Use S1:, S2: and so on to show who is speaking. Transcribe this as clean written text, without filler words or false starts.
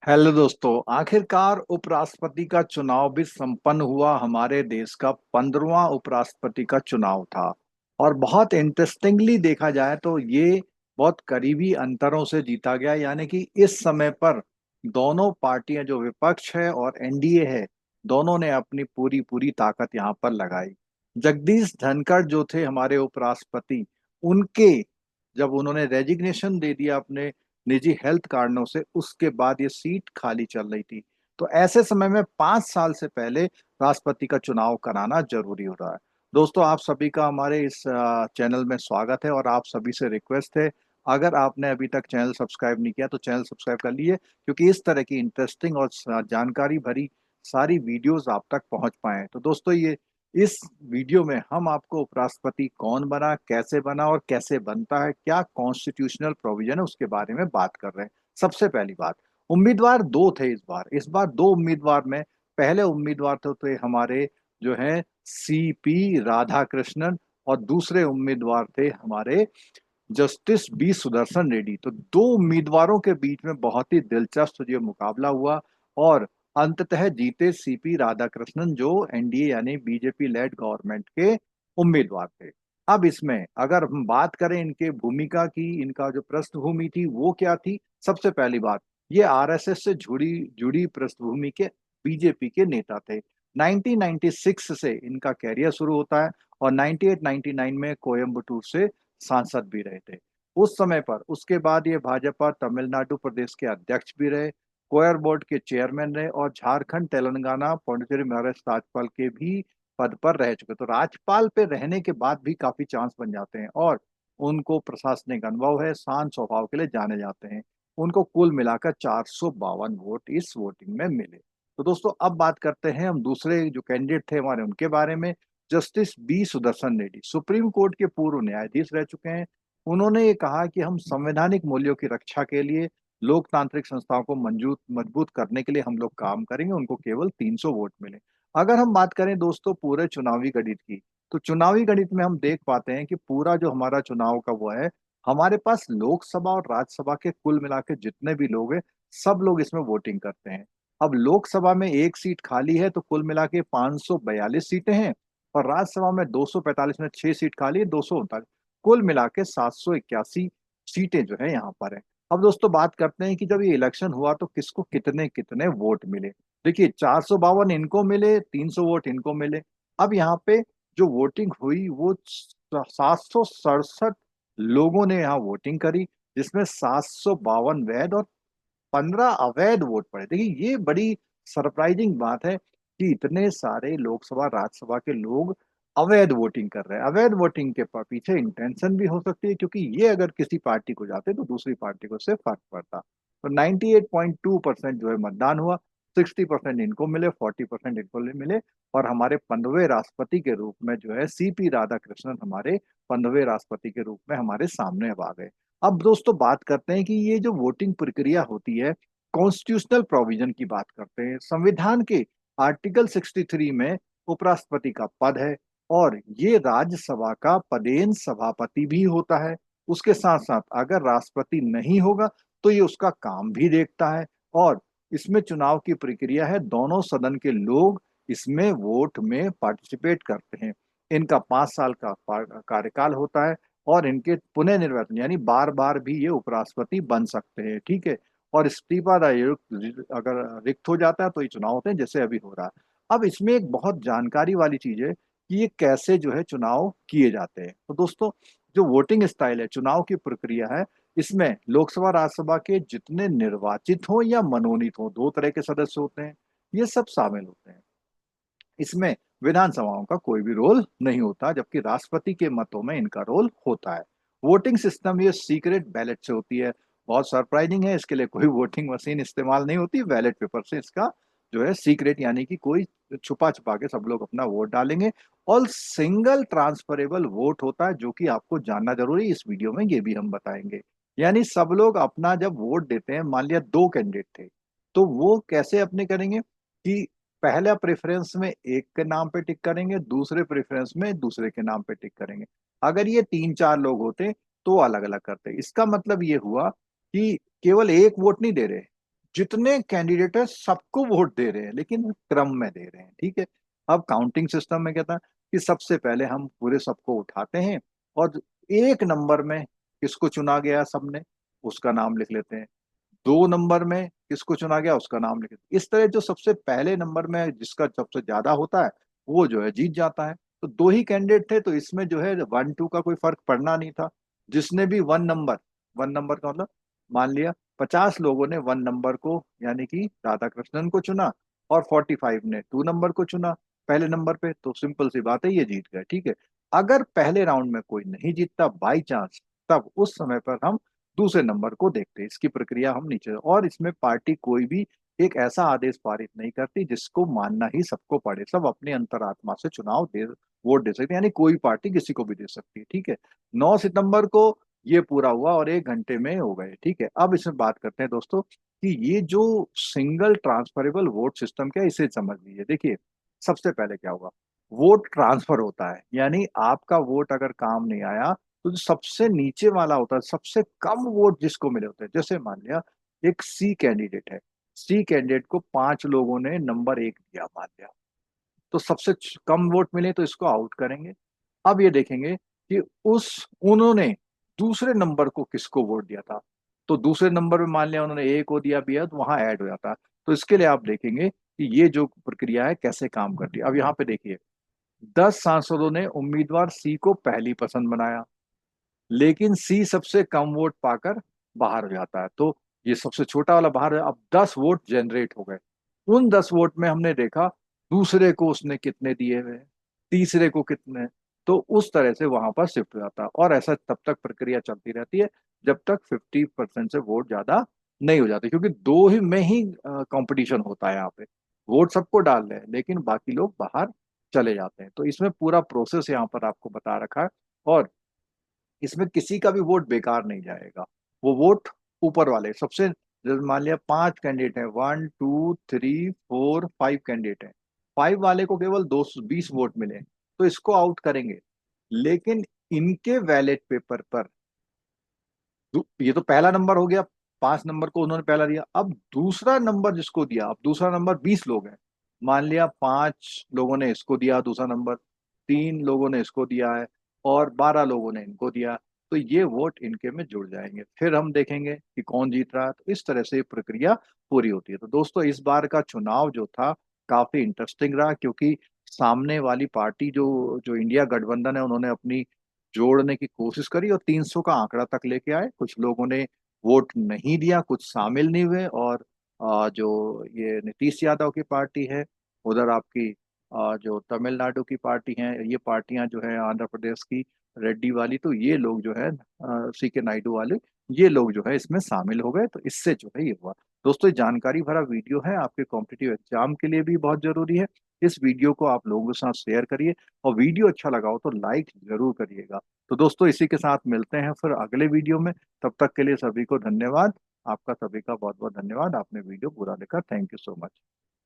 S1: Hello दोस्तों, आखिरकार उपराष्ट्रपति का चुनाव भी संपन्न हुआ। हमारे देश का 15वां उपराष्ट्रपति का चुनाव था और बहुत इंटरेस्टिंगली देखा जाए तो ये बहुत करीबी अंतरों से जीता गया। यानी कि इस समय पर दोनों पार्टियां, जो विपक्ष है और एनडीए है, दोनों ने अपनी पूरी पूरी ताकत यहाँ पर लगाई। जगदीश धनखड़ जो थे हमारे उपराष्ट्रपति, उनके जब उन्होंने रेजिग्नेशन दे दिया अपने निजी हेल्थ कारणों से, उसके बाद ये सीट खाली चल रही थी। तो ऐसे समय में 5 साल से पहले राष्ट्रपति का चुनाव कराना जरूरी हो रहा है। दोस्तों, आप सभी का हमारे इस चैनल में स्वागत है और आप सभी से रिक्वेस्ट है, अगर आपने अभी तक चैनल सब्सक्राइब नहीं किया तो चैनल सब्सक्राइब कर लीजिए, क्योंकि इस तरह की इंटरेस्टिंग और जानकारी भरी सारी वीडियोस आप तक पहुंच पाए। तो दोस्तों, ये इस वीडियो में हम आपको उपराष्ट्रपति कौन बना, कैसे बना और कैसे बनता है, क्या कॉन्स्टिट्यूशनल प्रोविजन है, उसके बारे में बात कर रहे हैं। सबसे पहली बात, उम्मीदवार दो थे इस बार दो उम्मीदवार में पहले उम्मीदवार थे हमारे जो है सीपी राधाकृष्णन, और दूसरे उम्मीदवार थे हमारे जस्टिस बी सुदर्शन रेड्डी। तो दो उम्मीदवारों के बीच में बहुत ही दिलचस्प जो मुकाबला हुआ और अंततः जीते सीपी राधाकृष्णन, जो एनडीए यानी बीजेपी लेड गवर्नमेंट के उम्मीदवार थे। अब इसमें अगर हम बात करें इनके भूमिका की, इनका जो पृष्ठभूमि थी वो क्या थी। सबसे पहली बात, ये आरएसएस से जुड़ी जुड़ी पृष्ठभूमि के बीजेपी के नेता थे। 1996 से इनका कैरियर शुरू होता है और 98-99 में कोयम्बटूर से सांसद भी रहे थे उस समय पर। उसके बाद ये भाजपा तमिलनाडु प्रदेश के अध्यक्ष भी रहे, कोयर बोर्ड के चेयरमैन रहे और झारखंड, तेलंगाना, पौंडीचेरी, महाराष्ट्र राज्यपाल के भी पद पर रह चुके। तो राज्यपाल पे रहने के बाद भी काफी चांस बन जाते हैं और उनको प्रशासनिक अनुभव है, शांत स्वभाव के लिए जाने जाते हैं। उनको कुल मिलाकर 452 वोट इस वोटिंग में मिले। तो दोस्तों, अब बात करते हैं हम दूसरे जो कैंडिडेट थे हमारे उनके बारे में। Justice B Sudarshan Reddy supreme court के पूर्व न्यायाधीश रह चुके हैं। उन्होंने ये कहा कि हम संवैधानिक मूल्यों की रक्षा के लिए, लोकतांत्रिक संस्थाओं को मजबूत मजबूत करने के लिए हम लोग काम करेंगे। उनको केवल 300 वोट मिले। अगर हम बात करें दोस्तों पूरे चुनावी गणित की, तो चुनावी गणित में हम देख पाते हैं कि पूरा जो हमारा चुनाव का वो है, हमारे पास लोकसभा और राज्यसभा के कुल मिला के जितने भी लोग हैं, सब लोग इसमें वोटिंग करते हैं। अब लोकसभा में एक सीट खाली है तो कुल मिला के 542 सीटें हैं, और राज्यसभा में 245 में 6 सीट खाली है, 239, कुल मिला के 781 सीटें जो है यहाँ पर है। अब दोस्तों, बात करते हैं कि जब ये इलेक्शन हुआ तो किसको कितने कितने वोट मिले। देखिए, 452 इनको मिले, 300 वोट इनको मिले। अब यहाँ पे जो वोटिंग हुई वो 767 लोगों ने यहाँ वोटिंग करी, जिसमें 752 वैध और 15 अवैध वोट पड़े। देखिए, ये बड़ी सरप्राइजिंग बात है कि इतने सारे लोकसभा राज्यसभा के लोग अवैध वोटिंग कर रहे हैं। अवैध वोटिंग के पीछे इंटेंशन भी हो सकती है, क्योंकि ये अगर किसी पार्टी को जाते तो दूसरी पार्टी को इससे फर्क पड़ता। तो 98.2% जो है मतदान हुआ। 60% इनको मिले, 40% इनको मिले, और हमारे 15वें राष्ट्रपति के रूप में जो है सीपी राधाकृष्णन हमारे 15वें राष्ट्रपति के रूप में हमारे सामने अब आ गए। अब दोस्तों, बात करते हैं कि ये जो वोटिंग प्रक्रिया होती है, कॉन्स्टिट्यूशनल प्रोविजन की बात करते हैं। संविधान के आर्टिकल 63 में उपराष्ट्रपति का पद है और ये राज्यसभा का पदेन सभापति भी होता है। उसके साथ साथ अगर राष्ट्रपति नहीं होगा तो ये उसका काम भी देखता है। और इसमें चुनाव की प्रक्रिया है, दोनों सदन के लोग इसमें वोट में पार्टिसिपेट करते हैं। इनका 5 साल का कार्यकाल होता है और इनके पुनः निर्वाचन यानी बार बार भी ये उपराष्ट्रपति बन सकते हैं। ठीक है। और इस्तीफा अगर रिक्त हो जाता है तो ये चुनाव होते हैं, जैसे अभी हो रहा है। अब इसमें एक बहुत जानकारी वाली चीज है कि ये कैसे जो है चुनाव किए जाते हैं। तो दोस्तों, जो वोटिंग स्टाइल है, चुनाव की प्रक्रिया है, इसमें लोकसभा राज्यसभा के जितने निर्वाचित हो या मनोनीत हो, दो तरह के सदस्य होते हैं, ये सब शामिल होते हैं। इसमें विधानसभाओं का कोई भी रोल नहीं होता, जबकि राष्ट्रपति के मतों में इनका रोल होता है। वोटिंग सिस्टम ये सीक्रेट बैलेट से होती है। बहुत सरप्राइजिंग है, इसके लिए कोई वोटिंग मशीन इस्तेमाल नहीं होती। बैलेट पेपर से इसका जो है सीक्रेट, यानी कि कोई छुपा छुपा के सब लोग अपना वोट डालेंगे। और सिंगल ट्रांसफरेबल वोट होता है, जो कि आपको जानना जरूरी है, इस वीडियो में ये भी हम बताएंगे। यानी सब लोग अपना जब वोट देते हैं, मान लिया दो कैंडिडेट थे, तो वो कैसे अपने करेंगे कि पहला प्रेफरेंस में एक के नाम पे टिक करेंगे, दूसरे प्रेफरेंस में दूसरे के नाम पे टिक करेंगे। अगर ये 3-4 लोग होते तो अलग अलग करते। इसका मतलब ये हुआ कि केवल एक वोट नहीं दे रहे, जितने कैंडिडेट है सबको वोट दे रहे हैं, लेकिन क्रम में दे रहे हैं, ठीक है। अब काउंटिंग सिस्टम में क्या था कि सबसे पहले हम पूरे सबको उठाते हैं और एक नंबर में किसको चुना गया सबने, उसका नाम लिख लेते हैं। 2 नंबर में किसको चुना गया, उसका नाम लिख लेते हैं। इस तरह जो सबसे पहले नंबर में जिसका सबसे ज्यादा होता है वो जो है जीत जाता है। तो 2 ही कैंडिडेट थे, तो इसमें जो है 1 2 का कोई फर्क पड़ना नहीं था। जिसने भी 1 नंबर, 1 नंबर का मतलब, मान लिया 50 लोगों ने 1 नंबर को यानी कि राधा कृष्णन को चुना, और 45 ने 2 नंबर को चुना पहले नंबर पे, तो सिंपल सी बात है, ये जीत गए, ठीक है। अगर पहले राउंड में कोई नहीं जीतता बाई चांस, तब उस समय पर हम दूसरे नंबर को देखते हैं। इसकी प्रक्रिया हम नीचे, और इसमें पार्टी कोई भी एक ऐसा आदेश पारित नहीं करती जिसको मानना ही सबको पड़े। सब अपने अंतरात्मा से चुनाव दे, वोट दे सकते हैं, यानी कोई पार्टी किसी को भी दे सकती है, ठीक है। 9 सितंबर को ये पूरा हुआ और 1 घंटे में हो गए, ठीक है। अब इसमें बात करते हैं दोस्तों कि ये जो सिंगल ट्रांसफरेबल वोट सिस्टम क्या है, इसे समझ लीजिए। देखिए, सबसे पहले क्या होगा, वोट ट्रांसफर होता है, यानी आपका वोट अगर काम नहीं आया तो जो सबसे नीचे वाला होता है, सबसे कम वोट जिसको मिले होते हैं, जैसे मान लिया एक सी कैंडिडेट है, सी कैंडिडेट को 5 लोगों ने नंबर 1 दिया मान लिया, तो सबसे कम वोट मिले तो इसको आउट करेंगे। अब ये देखेंगे कि उस उन्होंने दूसरे नंबर को किसको वोट दिया था, तो दूसरे नंबर में मान लिया उन्होंने ए को दिया बी, तो वहां ऐड हो जाता है। तो इसके लिए आप देखेंगे कि ये जो प्रक्रिया है कैसे काम करती है। अब यहाँ पे देखिए, 10 सांसदों ने उम्मीदवार सी को पहली पसंद बनाया, लेकिन सी सबसे कम वोट पाकर बाहर हो जाता है, तो ये सबसे छोटा वाला बाहर है। अब 10 वोट जनरेट हो गए, उन 10 वोट में हमने देखा दूसरे को उसने कितने दिए हुए हैं, तीसरे को कितने, तो उस तरह से वहां पर शिफ्ट हो जाता है। और ऐसा तब तक प्रक्रिया चलती रहती है जब तक 50% से वोट ज्यादा नहीं हो जाते, क्योंकि दो ही में ही कंपटीशन होता है यहाँ पे। वोट सबको डाल रहे हैं लेकिन बाकी लोग बाहर चले जाते हैं। तो इसमें पूरा प्रोसेस यहाँ पर आपको बता रखा है, और इसमें किसी का भी वोट बेकार नहीं जाएगा। वो वोट ऊपर वाले सबसे, जैसे मान लिया 5 कैंडिडेट हैं, 1 2 3 4 5 कैंडिडेट हैं, 5 वाले को केवल 220 वोट मिले तो इसको आउट करेंगे। लेकिन इनके बैलेट पेपर पर ये तो पहला नंबर हो गया, 5 नंबर को उन्होंने पहला दिया। अब दूसरा नंबर जिसको दिया, अब दूसरा नंबर 20 लोग हैं, मान लिया 5 लोगों ने इसको दिया दूसरा नंबर, 3 लोगों ने इसको दिया है, और 12 लोगों ने इनको दिया, तो ये वोट इनके में जुड़ जाएंगे। फिर हम देखेंगे कि कौन जीत रहा है, तो इस तरह से ये प्रक्रिया पूरी होती है। तो दोस्तों, इस बार का चुनाव जो था काफी इंटरेस्टिंग रहा, क्योंकि सामने वाली पार्टी जो जो इंडिया गठबंधन है, उन्होंने अपनी जोड़ने की कोशिश करी और 300 का आंकड़ा तक लेके आए। कुछ लोगों ने वोट नहीं दिया, कुछ शामिल नहीं हुए, और जो ये नीतीश यादव की पार्टी है, उधर आपकी जो तमिलनाडु की पार्टी है, ये पार्टियां जो है आंध्र प्रदेश की रेड्डी वाली, तो ये लोग जो है सी के नायडू वाले, ये लोग जो है इसमें शामिल हो गए। तो इससे जो है ये हुआ। दोस्तों, ये जानकारी भरा वीडियो है, आपके कॉम्पिटिटिव एग्जाम के लिए भी बहुत जरूरी है। इस वीडियो को आप लोगों के साथ शेयर करिए, और वीडियो अच्छा लगा हो तो लाइक जरूर करिएगा। तो दोस्तों, इसी के साथ मिलते हैं फिर अगले वीडियो में। तब तक के लिए सभी को धन्यवाद। आपका सभी का बहुत बहुत धन्यवाद, आपने वीडियो पूरा देखा। Thank you so much.